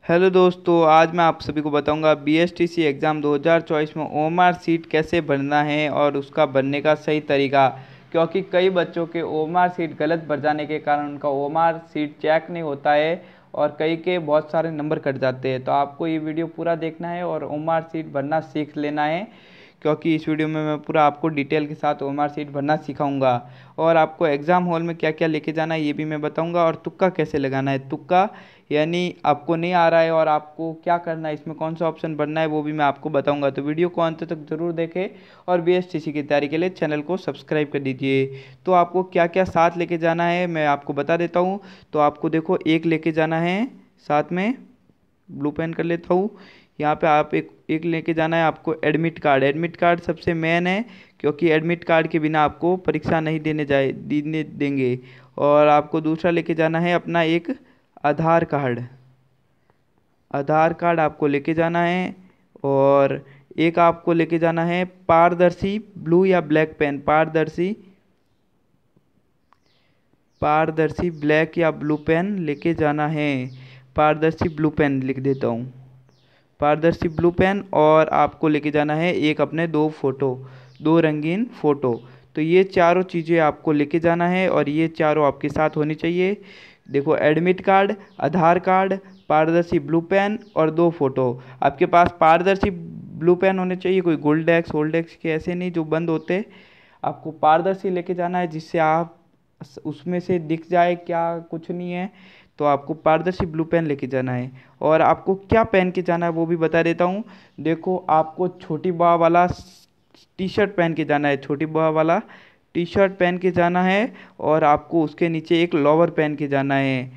Hello दोस्तों, आज मैं आप सभी को बताऊंगा बीएसटीसी एग्ज़ाम 2024 में ओएमआर सीट कैसे भरना है और उसका भरने का सही तरीका। क्योंकि कई बच्चों के ओएमआर सीट गलत भर जाने के कारण उनका ओएमआर सीट चेक नहीं होता है और कई के बहुत सारे नंबर कट जाते हैं। तो आपको ये वीडियो पूरा देखना है और ओएमआर सीट भरना सीख लेना है, क्योंकि इस वीडियो में मैं पूरा आपको डिटेल के साथ ओएमआर सीट भरना सिखाऊंगा। और आपको एग्ज़ाम हॉल में क्या क्या लेके जाना है ये भी मैं बताऊंगा, और तुक्का कैसे लगाना है। तुक्का यानी आपको नहीं आ रहा है और आपको क्या करना है, इसमें कौन सा ऑप्शन भरना है वो भी मैं आपको बताऊंगा। तो वीडियो को अंत तक जरूर देखें और बीएसटीसी की तैयारी के लिए चैनल को सब्सक्राइब कर दीजिए। तो आपको क्या क्या साथ लेके जाना है मैं आपको बता देता हूँ। तो आपको देखो, एक लेके जाना है साथ में, ब्लू पेन कर लेता हूँ। यहाँ पे आप एक लेके जाना है आपको एडमिट कार्ड। एडमिट कार्ड सबसे मेन है, क्योंकि एडमिट कार्ड के बिना आपको परीक्षा नहीं देने देंगे। और आपको दूसरा लेके जाना है अपना एक आधार कार्ड। आधार कार्ड आपको लेके जाना है। और एक आपको लेके जाना है पारदर्शी ब्लू या ब्लैक पेन। पारदर्शी पारदर्शी ब्लैक या ब्लू पेन लेके जाना है। पारदर्शी ब्लू पेन लिख देता हूँ, पारदर्शी ब्लू पेन। और आपको लेके जाना है एक अपने दो फोटो, दो रंगीन फोटो। तो ये चारों चीज़ें आपको लेके जाना है और ये चारों आपके साथ होनी चाहिए। देखो, एडमिट कार्ड, आधार कार्ड, पारदर्शी ब्लू पेन और दो फोटो। आपके पास पारदर्शी ब्लू पेन होने चाहिए, कोई गोल्डेक्स होल्डेक्स के ऐसे नहीं जो बंद होते। आपको पारदर्शी लेके जाना है जिससे आप उसमें से दिख जाए क्या कुछ नहीं है। तो आपको पारदर्शी ब्लू पेन लेके जाना है। और आपको क्या पहन के जाना है वो भी बता देता हूँ। देखो, आपको छोटी बाह वाला टी शर्ट पहन के जाना है, छोटी बाह वाला टी शर्ट पहन के जाना है। और आपको उसके नीचे एक लोवर पहन के जाना है,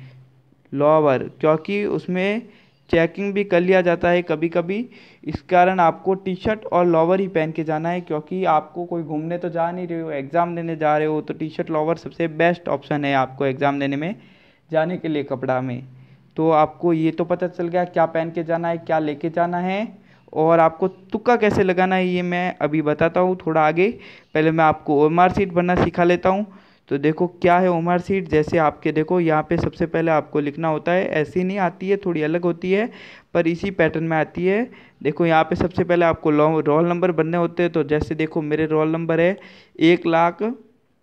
लोवर, क्योंकि उसमें चेकिंग भी कर लिया जाता है कभी कभी। इस कारण आपको टी शर्ट और लोवर ही पहन के जाना है, क्योंकि आपको कोई घूमने तो जा नहीं रहे हो, एग्ज़ाम देने जा रहे हो। तो टी शर्ट लोवर सबसे बेस्ट ऑप्शन है आपको एग्ज़ाम देने में जाने के लिए कपड़ा में। तो आपको ये तो पता चल गया क्या पहन के जाना है, क्या लेके जाना है। और आपको तुक्का कैसे लगाना है ये मैं अभी बताता हूँ थोड़ा आगे। पहले मैं आपको ओएमआर सीट बनना सिखा लेता हूँ। तो देखो क्या है ओएमआर सीट। जैसे आपके देखो यहाँ पे सबसे पहले आपको लिखना होता है, ऐसी नहीं आती है, थोड़ी अलग होती है पर इसी पैटर्न में आती है। देखो यहाँ पे सबसे पहले आपको रोल नंबर बनने होते हैं। तो जैसे देखो मेरे रोल नंबर है 1 लाख,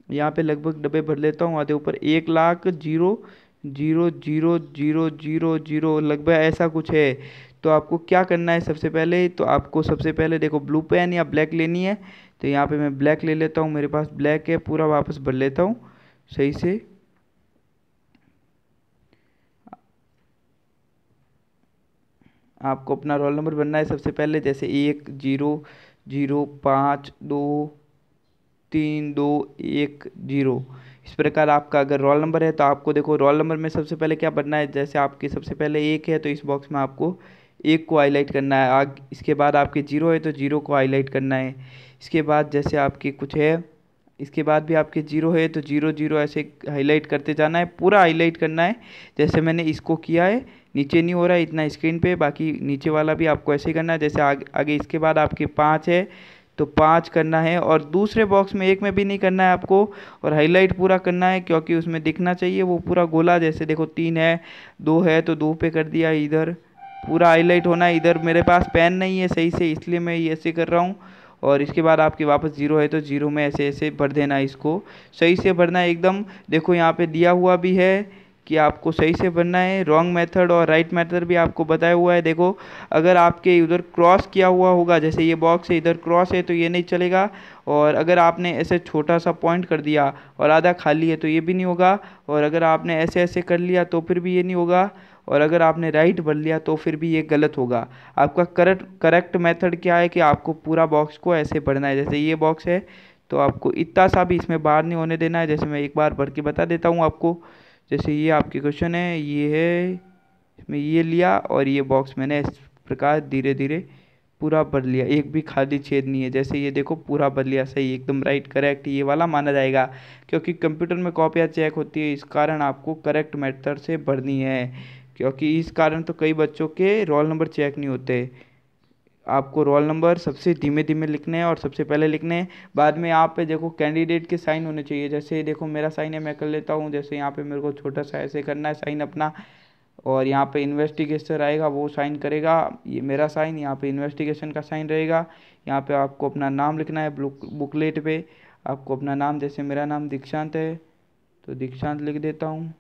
यहाँ पे लगभग डब्बे भर लेता हूँ आधे ऊपर, 1 लाख 0000000 लगभग ऐसा कुछ है। तो आपको क्या करना है, सबसे पहले तो आपको सबसे पहले देखो ब्लू पेन या ब्लैक लेनी है। तो यहाँ पे मैं ब्लैक ले लेता हूँ, मेरे पास ब्लैक है, पूरा वापस भर लेता हूँ सही से। आपको अपना रोल नंबर बनना है सबसे पहले, जैसे 1 0 0 5 2 3 2 1 0। इस प्रकार आपका अगर रोल नंबर है तो आपको देखो रोल नंबर में सबसे पहले क्या बनना है। जैसे आपके सबसे पहले 1 है तो इस बॉक्स में आपको 1 को हाईलाइट करना है। आग इसके बाद आपके 0 है तो 0 को हाईलाइट करना है। इसके बाद जैसे आपके कुछ है, इसके बाद भी आपके 0 है तो 0 0 ऐसे हाईलाइट करते जाना है, पूरा हाईलाइट करना है जैसे मैंने इसको किया है। नीचे नहीं हो रहा है इतना स्क्रीन पे, बाकी नीचे वाला भी आपको ऐसे ही करना है जैसे आगे आगे। इसके बाद आपके 5 है तो 5 करना है, और दूसरे बॉक्स में 1 में भी नहीं करना है आपको। और हाईलाइट पूरा करना है क्योंकि उसमें दिखना चाहिए वो पूरा गोला। जैसे देखो 3 है, 2 है तो 2 पे कर दिया, इधर पूरा हाईलाइट होना है। इधर मेरे पास पेन नहीं है सही से इसलिए मैं ये ऐसे कर रहा हूँ। और इसके बाद आपके वापस 0 है तो 0 में ऐसे ऐसे भर देना है, इसको सही से भरना है एकदम। देखो यहाँ पे दिया हुआ भी है कि आपको सही से भरना है। रॉन्ग मेथड और राइट मेथड भी आपको बताया हुआ है। देखो, अगर आपके उधर क्रॉस किया हुआ होगा, जैसे ये बॉक्स है इधर क्रॉस है तो ये नहीं चलेगा। और अगर आपने ऐसे छोटा सा पॉइंट कर दिया और आधा खाली है तो ये भी नहीं होगा। और अगर आपने ऐसे ऐसे कर लिया तो फिर भी ये नहीं होगा। और अगर आपने राइट भर लिया तो फिर भी ये गलत होगा। आपका करेक्ट मेथड क्या है कि आपको पूरा बॉक्स को ऐसे भरना है। जैसे ये बॉक्स है तो आपको इतना सा भी इसमें बाहर नहीं होने देना है। जैसे मैं एक बार भर के बता देता हूँ आपको। जैसे ये आपके क्वेश्चन है, ये है, इसमें ये लिया और ये बॉक्स मैंने इस प्रकार धीरे धीरे पूरा भर लिया, एक भी खाली छेद नहीं है। जैसे ये देखो पूरा भर लिया सही, एकदम राइट करेक्ट ये वाला माना जाएगा। क्योंकि कंप्यूटर में कॉपियाँ चेक होती है, इस कारण आपको करेक्ट मेथड से भरनी है। क्योंकि इस कारण तो कई बच्चों के रोल नंबर चेक नहीं होते। आपको रोल नंबर सबसे धीमे धीमे लिखने हैं और सबसे पहले लिखने हैं। बाद में यहाँ पे देखो कैंडिडेट के साइन होने चाहिए। जैसे देखो मेरा साइन है, मैं कर लेता हूँ। जैसे यहाँ पे मेरे को छोटा सा ऐसे करना है साइन अपना। और यहाँ पे इन्वेस्टिगेटर आएगा, वो साइन करेगा, ये मेरा साइन, यहाँ पे इन्वेस्टिगेशन का साइन रहेगा। यहाँ पे आपको अपना नाम लिखना है, बुकलेट पे आपको अपना नाम, जैसे मेरा नाम दीक्षांत है तो दीक्षांत लिख देता हूँ।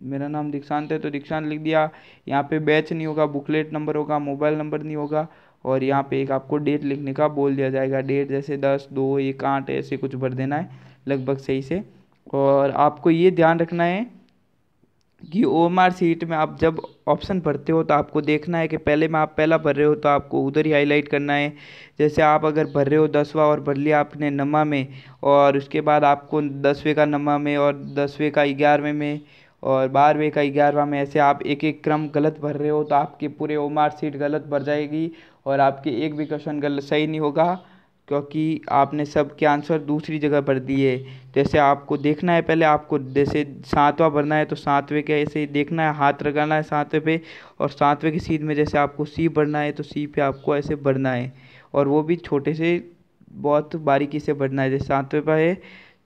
मेरा नाम दीक्षांत है तो दीक्षांत लिख दिया। यहाँ पे बैच नहीं होगा, बुकलेट नंबर होगा, मोबाइल नंबर नहीं होगा। और यहाँ पे एक आपको डेट लिखने का बोल दिया जाएगा, डेट जैसे 10/2/1/8 ऐसे कुछ भर देना है लगभग सही से। और आपको ये ध्यान रखना है कि ओएमआर सीट में आप जब ऑप्शन भरते हो तो आपको देखना है कि पहले में आप पहला भर रहे हो तो आपको उधर ही हाईलाइट करना है। जैसे आप अगर भर रहे हो 10वां और भर लिया आपने नमा में, और उसके बाद आपको 10वें का नमा में और 10वें का 11वें में और 12वें का 11वां में, ऐसे आप एक एक क्रम गलत भर रहे हो तो आपके पूरे ओएमआर सीट गलत भर जाएगी और आपके एक भी क्वेश्चन गलत सही नहीं होगा, क्योंकि आपने सबके आंसर दूसरी जगह भर दिए। जैसे आपको देखना है, पहले आपको जैसे 7वां भरना है तो 7वें के ऐसे ही देखना है, हाथ लगाना है 7वें पे, और 7वें की सीध में जैसे आपको सी भरना है तो सी पे आपको ऐसे भरना है, और वो भी छोटे से बहुत बारीकी से भरना है। जैसे 7वें पे है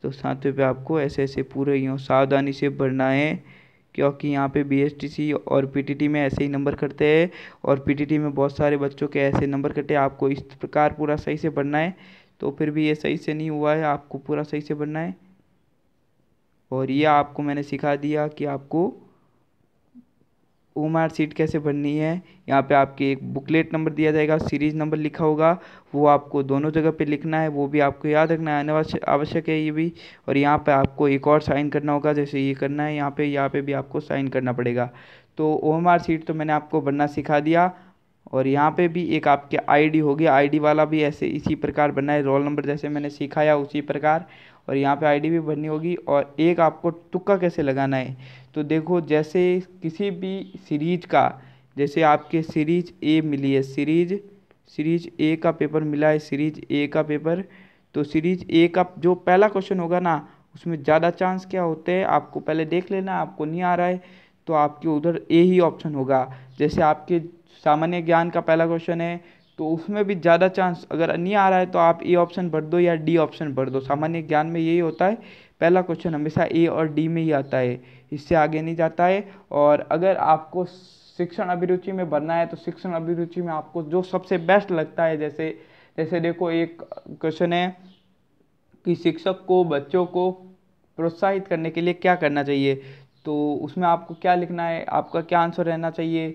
तो 7वें पे आपको ऐसे ऐसे पूरे यूँ सावधानी से भरना है, क्योंकि यहाँ पे बीएसटीसी और पीटीटी में ऐसे ही नंबर कटते हैं, और पीटीटी में बहुत सारे बच्चों के ऐसे नंबर कटे। आपको इस प्रकार पूरा सही से भरना है। तो फिर भी ये सही से नहीं हुआ है, आपको पूरा सही से भरना है। और ये आपको मैंने सिखा दिया कि आपको ओएमआर सीट कैसे भरनी है। यहाँ पे आपके एक बुकलेट नंबर दिया जाएगा, सीरीज नंबर लिखा होगा, वो आपको दोनों जगह पे लिखना है, वो भी आपको याद रखना है, आवश्यक है ये भी। और यहाँ पे आपको एक और साइन करना होगा, जैसे ये करना है यहाँ पे भी आपको साइन करना पड़ेगा। तो ओएमआर सीट तो मैंने आपको भरना सिखा दिया। और यहाँ पे भी एक आपके आईडी होगी, आईडी वाला भी ऐसे इसी प्रकार भरना है, रोल नंबर जैसे मैंने सिखाया उसी प्रकार। और यहाँ पे आईडी भी भरनी होगी। और एक आपको तुक्का कैसे लगाना है, तो देखो जैसे किसी भी सीरीज का, जैसे आपके सीरीज ए मिली है, सीरीज ए का पेपर मिला है, सीरीज ए का पेपर, तो सीरीज ए का जो पहला क्वेश्चन होगा ना, उसमें ज़्यादा चांस क्या होते हैं आपको पहले देख लेना। आपको नहीं आ रहा है तो आपके उधर ए ही ऑप्शन होगा। जैसे आपके सामान्य ज्ञान का पहला क्वेश्चन है तो उसमें भी ज़्यादा चांस, अगर नहीं आ रहा है तो आप ए ऑप्शन भर दो या डी ऑप्शन भर दो। सामान्य ज्ञान में यही होता है, पहला क्वेश्चन हमेशा ए और डी में ही आता है, इससे आगे नहीं जाता है। और अगर आपको शिक्षण अभिरुचि में भरना है तो शिक्षण अभिरुचि में आपको जो सबसे बेस्ट लगता है, जैसे जैसे देखो एक क्वेश्चन है कि शिक्षक को बच्चों को प्रोत्साहित करने के लिए क्या करना चाहिए, तो उसमें आपको क्या लिखना है, आपका क्या आंसर रहना चाहिए।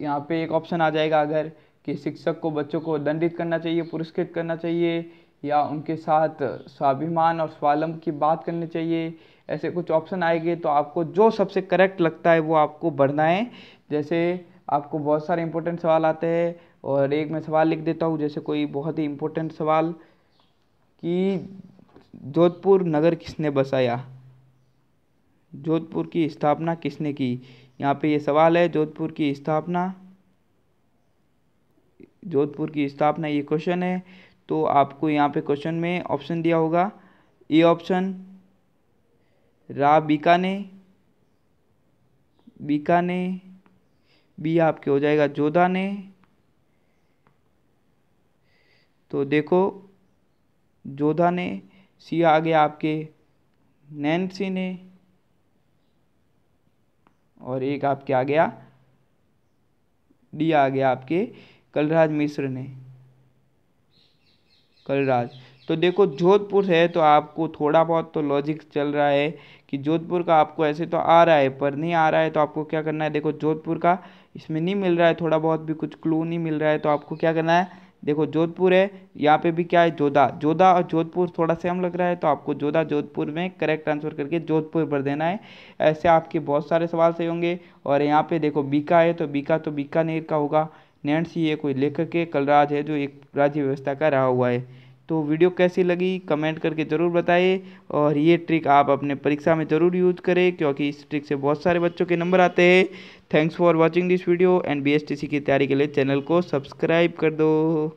यहाँ पे एक ऑप्शन आ जाएगा अगर कि शिक्षक को बच्चों को दंडित करना चाहिए, पुरस्कृत करना चाहिए, या उनके साथ स्वाभिमान और स्वावलंब की बात करनी चाहिए, ऐसे कुछ ऑप्शन आएंगे। तो आपको जो सबसे करेक्ट लगता है वो आपको भरना है। जैसे आपको बहुत सारे इंपॉर्टेंट सवाल आते हैं, और एक मैं सवाल लिख देता हूँ, जैसे कोई बहुत ही इंपॉर्टेंट सवाल कि जोधपुर नगर किसने बसाया, जोधपुर की स्थापना किसने की। यहाँ पे ये सवाल है, जोधपुर की स्थापना ये क्वेश्चन है। तो आपको यहाँ पे क्वेश्चन में ऑप्शन दिया होगा, ए ऑप्शन बीकाने, बी आपके हो जाएगा जोधा ने। तो देखो जोधा ने, सी आ गया आपके नैन्सी ने, और एक आपके आ गया डी आ गया आपके कलराज मिश्र ने, कलराज। तो देखो जोधपुर है तो आपको थोड़ा बहुत तो लॉजिक चल रहा है कि जोधपुर का आपको ऐसे तो आ रहा है, पर नहीं आ रहा है तो आपको क्या करना है, देखो जोधपुर का इसमें नहीं मिल रहा है, थोड़ा बहुत भी कुछ क्लू नहीं मिल रहा है, तो आपको क्या करना है, देखो जोधपुर है, यहाँ पे भी क्या है जोधा और जोधपुर थोड़ा सेम लग रहा है, तो आपको जोधपुर में करेक्ट आंसर करके जोधपुर भर देना है। ऐसे आपके बहुत सारे सवाल सही होंगे। और यहाँ पे देखो बीका है तो बीकानेर का होगा, नैन्सी ये कोई लेखक है, कलराज है जो एक राज्य व्यवस्था का रहा हुआ है। तो वीडियो कैसी लगी कमेंट करके ज़रूर बताइए, और ये ट्रिक आप अपने परीक्षा में ज़रूर यूज़ करें, क्योंकि इस ट्रिक से बहुत सारे बच्चों के नंबर आते हैं। Thanks for watching this video, and BSTC की तैयारी के लिए चैनल को सब्सक्राइब कर दो।